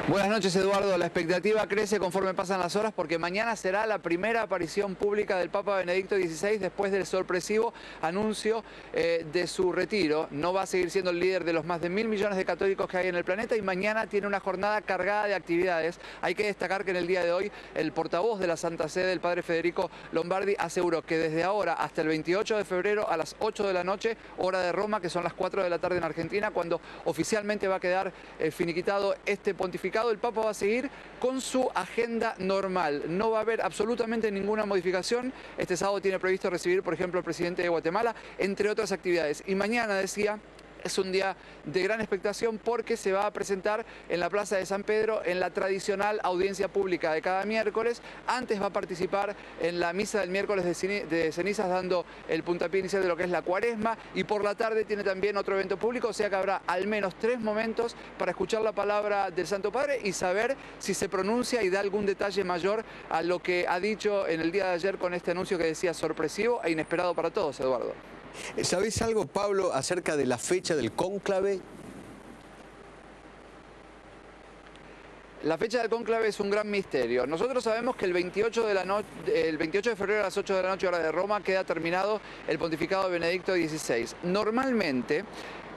Buenas noches, Eduardo. La expectativa crece conforme pasan las horas porque mañana será la primera aparición pública del Papa Benedicto XVI después del sorpresivo anuncio de su retiro. No va a seguir siendo el líder de los más de 1.000 millones de católicos que hay en el planeta y mañana tiene una jornada cargada de actividades. Hay que destacar que en el día de hoy el portavoz de la Santa Sede, el padre Federico Lombardi, aseguró que desde ahora hasta el 28 de febrero a las 8 de la noche, hora de Roma, que son las 4 de la tarde en Argentina, cuando oficialmente va a quedar finiquitado este pontificado, el Papa va a seguir con su agenda normal. No va a haber absolutamente ninguna modificación. Este sábado tiene previsto recibir, por ejemplo, al presidente de Guatemala, entre otras actividades. Y mañana, decía, es un día de gran expectación porque se va a presentar en la Plaza de San Pedro en la tradicional audiencia pública de cada miércoles. Antes va a participar en la misa del miércoles de cenizas, dando el puntapié inicial de lo que es la cuaresma, y por la tarde tiene también otro evento público, o sea que habrá al menos 3 momentos para escuchar la palabra del Santo Padre y saber si se pronuncia y da algún detalle mayor a lo que ha dicho en el día de ayer con este anuncio que decía sorpresivo e inesperado para todos, Eduardo. ¿Sabés algo, Pablo, acerca de la fecha del cónclave? La fecha del cónclave es un gran misterio. Nosotros sabemos que el 28 de febrero a las 8 de la noche, hora de Roma, queda terminado el pontificado de Benedicto XVI. Normalmente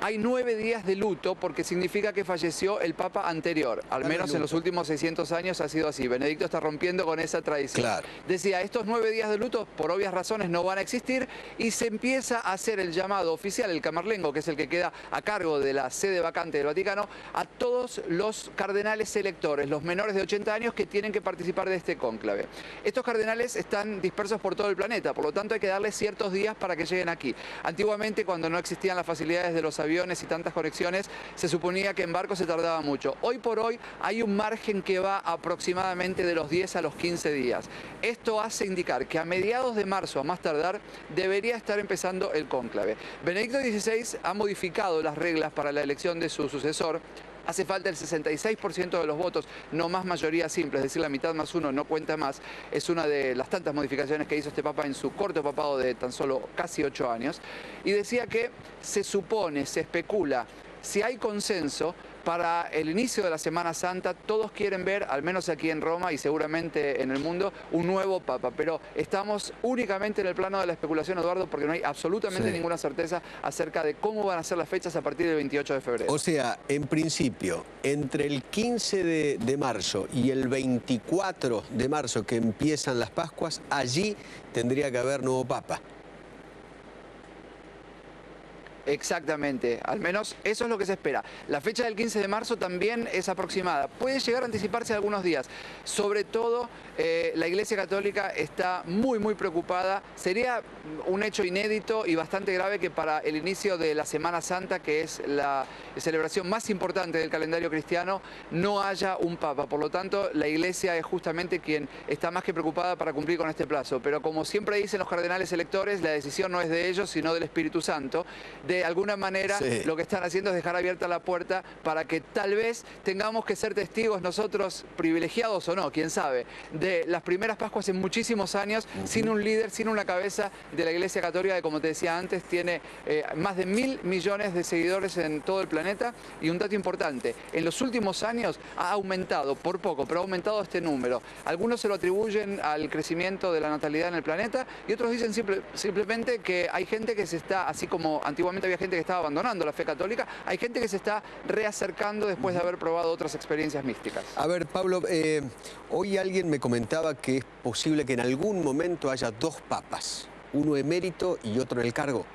hay 9 días de luto porque significa que falleció el Papa anterior. Al menos en los últimos 600 años ha sido así. Benedicto está rompiendo con esa tradición. Claro. Decía, estos 9 días de luto, por obvias razones, no van a existir y se empieza a hacer el llamado oficial, el camerlengo, que es el que queda a cargo de la sede vacante del Vaticano, a todos los cardenales electores, los menores de 80 años que tienen que participar de este cónclave. Estos cardenales están dispersos por todo el planeta, por lo tanto hay que darles ciertos días para que lleguen aquí. Antiguamente, cuando no existían las facilidades de los aviones y tantas conexiones, se suponía que en barco se tardaba mucho. Hoy por hoy hay un margen que va aproximadamente de los 10 a los 15 días. Esto hace indicar que a mediados de marzo, a más tardar, debería estar empezando el cónclave. Benedicto XVI ha modificado las reglas para la elección de su sucesor. Hace falta el 66% de los votos, no más mayoría simple, es decir, la mitad más uno no cuenta más. Es una de las tantas modificaciones que hizo este Papa en su corto papado de tan solo casi 8 años. Y decía que se supone, se especula, si hay consenso para el inicio de la Semana Santa, todos quieren ver, al menos aquí en Roma y seguramente en el mundo, un nuevo Papa. Pero estamos únicamente en el plano de la especulación, Eduardo, porque no hay absolutamente ninguna certeza acerca de cómo van a ser las fechas a partir del 28 de febrero. O sea, en principio, entre el 15 de marzo y el 24 de marzo, que empiezan las Pascuas, allí tendría que haber nuevo Papa. Exactamente, al menos eso es lo que se espera. La fecha del 15 de marzo también es aproximada. Puede llegar a anticiparse algunos días. Sobre todo, la Iglesia Católica está muy preocupada. Sería un hecho inédito y bastante grave que para el inicio de la Semana Santa, que es la celebración más importante del calendario cristiano, no haya un Papa. Por lo tanto, la Iglesia es justamente quien está más que preocupada para cumplir con este plazo. Pero como siempre dicen los cardenales electores, la decisión no es de ellos, sino del Espíritu Santo. De alguna manera, lo que están haciendo es dejar abierta la puerta para que tal vez tengamos que ser testigos nosotros, privilegiados o no, quién sabe, de las primeras Pascuas en muchísimos años, sin un líder, sin una cabeza de la Iglesia Católica, que como te decía antes, tiene más de 1.000 millones de seguidores en todo el planeta. Y un dato importante, en los últimos años ha aumentado, por poco, pero ha aumentado este número. Algunos se lo atribuyen al crecimiento de la natalidad en el planeta y otros dicen simplemente que hay gente que se está, así como antiguamente había gente que estaba abandonando la fe católica, hay gente que se está reacercando después de haber probado otras experiencias místicas. A ver, Pablo, hoy alguien me comentaba que es posible que en algún momento haya 2 papas, uno emérito y otro en el cargo.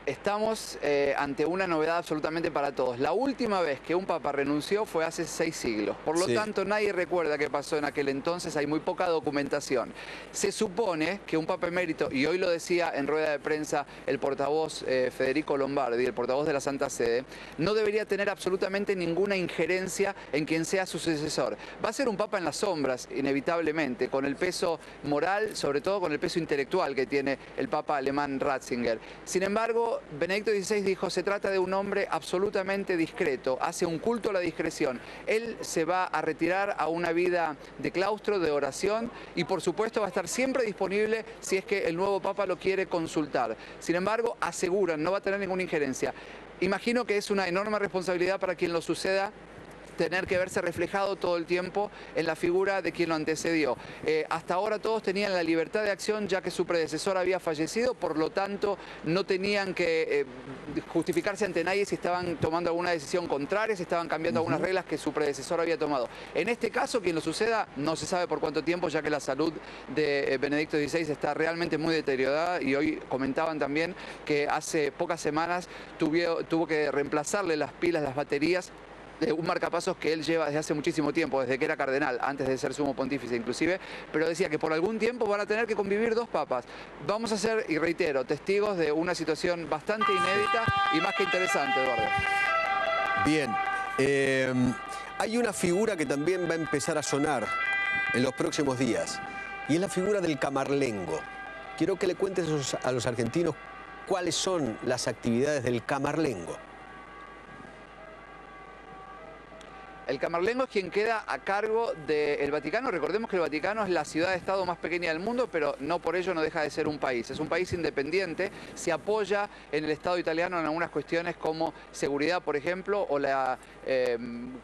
Estamos ante una novedad absolutamente para todos. La última vez que un papa renunció fue hace 6 siglos. Por lo tanto, nadie recuerda qué pasó en aquel entonces, hay muy poca documentación. Se supone que un papa emérito, y hoy lo decía en rueda de prensa el portavoz Federico Lombardi, el portavoz de la Santa Sede, no debería tener absolutamente ninguna injerencia en quien sea su sucesor. Va a ser un papa en las sombras, inevitablemente, con el peso moral, sobre todo con el peso intelectual que tiene el papa alemán Ratzinger. Sin embargo, Benedicto XVI dijo, se trata de un hombre absolutamente discreto, hace un culto a la discreción. Él se va a retirar a una vida de claustro, de oración, y por supuesto va a estar siempre disponible si es que el nuevo Papa lo quiere consultar. Sin embargo, aseguran, no va a tener ninguna injerencia. Imagino que es una enorme responsabilidad para quien lo suceda tener que verse reflejado todo el tiempo en la figura de quien lo antecedió. Hasta ahora todos tenían la libertad de acción ya que su predecesor había fallecido, por lo tanto no tenían que justificarse ante nadie si estaban tomando alguna decisión contraria, si estaban cambiando algunas reglas que su predecesor había tomado. En este caso, quien lo suceda, no se sabe por cuánto tiempo, ya que la salud de Benedicto XVI está realmente muy deteriorada, y hoy comentaban también que hace pocas semanas tuvo que reemplazarle las pilas, las baterías, de un marcapasos que él lleva desde hace muchísimo tiempo, desde que era cardenal, antes de ser sumo pontífice inclusive, pero decía que por algún tiempo van a tener que convivir dos papas. Vamos a ser, y reitero, testigos de una situación bastante inédita y más que interesante, Eduardo. Bien, hay una figura que también va a empezar a sonar en los próximos días, y es la figura del camarlengo. Quiero que le cuentes a los argentinos cuáles son las actividades del camarlengo. El camarlengo es quien queda a cargo del Vaticano. Recordemos que el Vaticano es la ciudad-estado más pequeña del mundo, pero no por ello no deja de ser un país. Es un país independiente, se apoya en el Estado italiano en algunas cuestiones como seguridad, por ejemplo, o la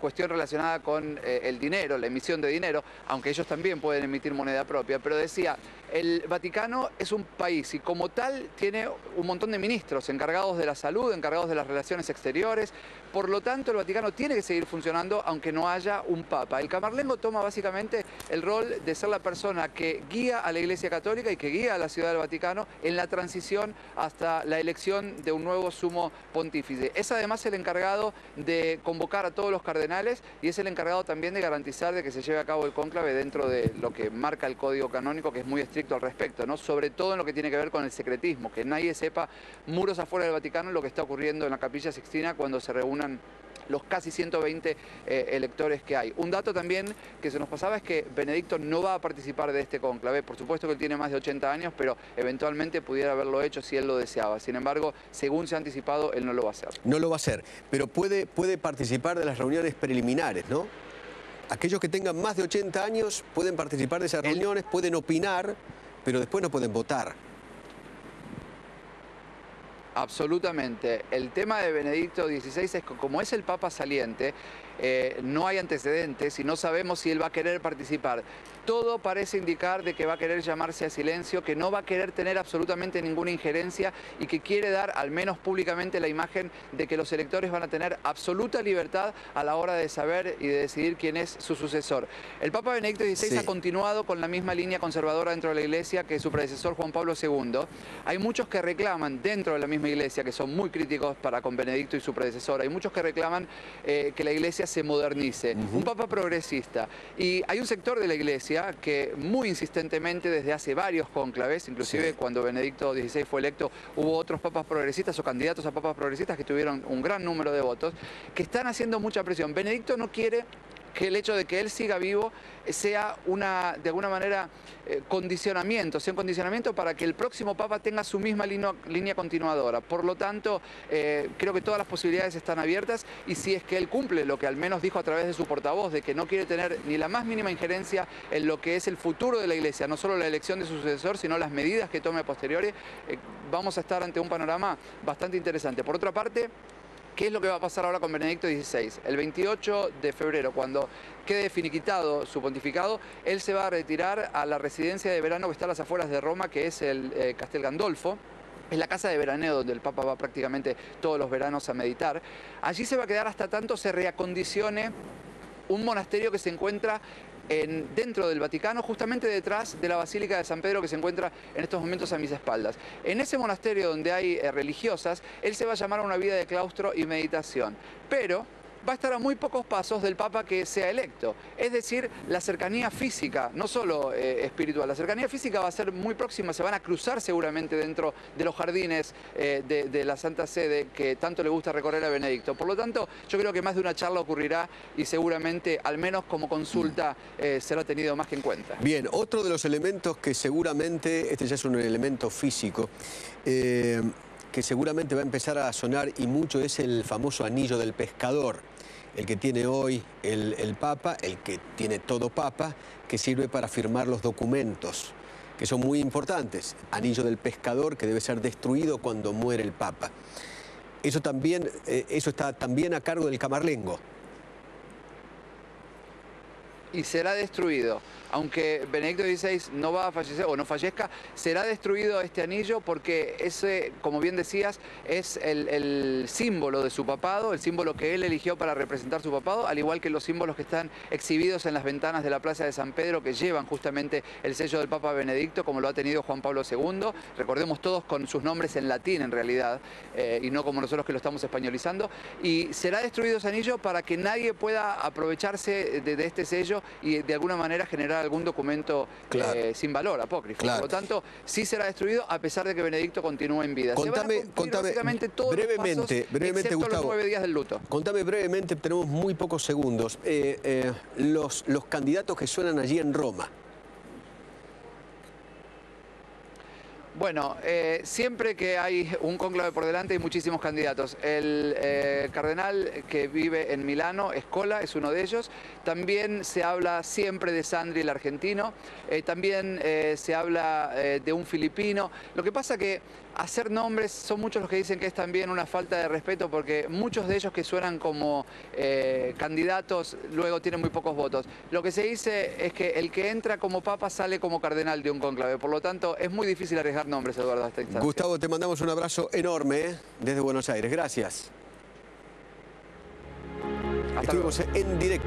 cuestión relacionada con el dinero, la emisión de dinero, aunque ellos también pueden emitir moneda propia. Pero decía, el Vaticano es un país y como tal tiene un montón de ministros encargados de la salud, encargados de las relaciones exteriores. Por lo tanto, el Vaticano tiene que seguir funcionando aunque no haya un papa. El camarlengo toma básicamente el rol de ser la persona que guía a la Iglesia Católica y que guía a la Ciudad del Vaticano en la transición hasta la elección de un nuevo sumo pontífice. Es además el encargado de convocar a todos los cardenales y es el encargado también de garantizar de que se lleve a cabo el cónclave dentro de lo que marca el Código Canónico, que es muy estricto al respecto, ¿no? Sobre todo en lo que tiene que ver con el secretismo, que nadie sepa muros afuera del Vaticano lo que está ocurriendo en la Capilla Sixtina cuando se reúnan los casi 120 electores que hay. Un dato también que se nos pasaba es que Benedicto no va a participar de este cónclave. Por supuesto que él tiene más de 80 años, pero eventualmente pudiera haberlo hecho si él lo deseaba. Sin embargo, según se ha anticipado, él no lo va a hacer. No lo va a hacer, pero puede participar de las reuniones preliminares, ¿no? Aquellos que tengan más de 80 años pueden participar de esas reuniones, pueden opinar, pero después no pueden votar. Absolutamente. El tema de Benedicto XVI es que como es el Papa saliente, no hay antecedentes y no sabemos si él va a querer participar. Todo parece indicar de que va a querer llamarse a silencio, que no va a querer tener absolutamente ninguna injerencia y que quiere dar, al menos públicamente, la imagen de que los electores van a tener absoluta libertad a la hora de saber y de decidir quién es su sucesor. El Papa Benedicto XVI ha continuado con la misma línea conservadora dentro de la Iglesia que su predecesor Juan Pablo II. Hay muchos que reclaman dentro de la misma Iglesia, que son muy críticos para con Benedicto y su predecesor. Hay muchos que reclaman que la Iglesia se modernice. Un Papa progresista. Y hay un sector de la Iglesia que muy insistentemente desde hace varios cónclaves, inclusive cuando Benedicto XVI fue electo, hubo otros papas progresistas o candidatos a papas progresistas que tuvieron un gran número de votos, que están haciendo mucha presión. Benedicto no quiere que el hecho de que él siga vivo sea de alguna manera condicionamiento, sea un condicionamiento para que el próximo Papa tenga su misma línea continuadora. Por lo tanto, creo que todas las posibilidades están abiertas y si es que él cumple lo que al menos dijo a través de su portavoz, de que no quiere tener ni la más mínima injerencia en lo que es el futuro de la Iglesia, no solo la elección de su sucesor, sino las medidas que tome a posteriori, vamos a estar ante un panorama bastante interesante. Por otra parte, ¿qué es lo que va a pasar ahora con Benedicto XVI? El 28 de febrero, cuando quede finiquitado su pontificado, él se va a retirar a la residencia de verano que está a las afueras de Roma, que es el Castel Gandolfo. Es la casa de veraneo donde el Papa va prácticamente todos los veranos a meditar. Allí se va a quedar hasta tanto se reacondicione un monasterio que se encuentra dentro del Vaticano, justamente detrás de la Basílica de San Pedro que se encuentra en estos momentos a mis espaldas. En ese monasterio donde hay religiosas, él se va a llamar a una vida de claustro y meditación. Pero va a estar a muy pocos pasos del Papa que sea electo. Es decir, la cercanía física, no solo espiritual, la cercanía física va a ser muy próxima, se van a cruzar seguramente dentro de los jardines de la Santa Sede que tanto le gusta recorrer a Benedicto. Por lo tanto, yo creo que más de una charla ocurrirá y seguramente, al menos como consulta, será tenido más que en cuenta. Bien, otro de los elementos que seguramente, este ya es un elemento físico, que seguramente va a empezar a sonar y mucho, es el famoso anillo del pescador, el que tiene hoy el Papa, el que tiene todo Papa, que sirve para firmar los documentos, que son muy importantes. Anillo del pescador que debe ser destruido cuando muere el Papa. Eso también, eso está también a cargo del Camarlengo. Y será destruido. Aunque Benedicto XVI no va a fallecer o no fallezca, será destruido este anillo porque ese, como bien decías, es el símbolo de su papado, el símbolo que él eligió para representar su papado, al igual que los símbolos que están exhibidos en las ventanas de la Plaza de San Pedro, que llevan justamente el sello del Papa Benedicto, como lo ha tenido Juan Pablo II. Recordemos todos con sus nombres en latín en realidad, y no como nosotros que lo estamos españolizando. Y será destruido ese anillo para que nadie pueda aprovecharse de este sello y de alguna manera generar algún documento sin valor, apócrifo. Claro. Por lo tanto, sí será destruido a pesar de que Benedicto continúe en vida. Contame básicamente todos brevemente, los pasos, excepto Gustavo, los 9 días del luto. Contame brevemente, tenemos muy pocos segundos, los candidatos que suenan allí en Roma. Bueno, siempre que hay un cónclave por delante hay muchísimos candidatos. El cardenal que vive en Milano, Scola, es uno de ellos. También se habla siempre de Sandri, el argentino. También se habla de un filipino. Lo que pasa que hacer nombres, son muchos los que dicen que es también una falta de respeto porque muchos de ellos que suenan como candidatos luego tienen muy pocos votos. Lo que se dice es que el que entra como papa sale como cardenal de un cónclave. Por lo tanto, es muy difícil arriesgar nombres, Eduardo, a esta instancia. Gustavo, te mandamos un abrazo enorme desde Buenos Aires. Gracias. Hasta luego. Estuvimos en directo.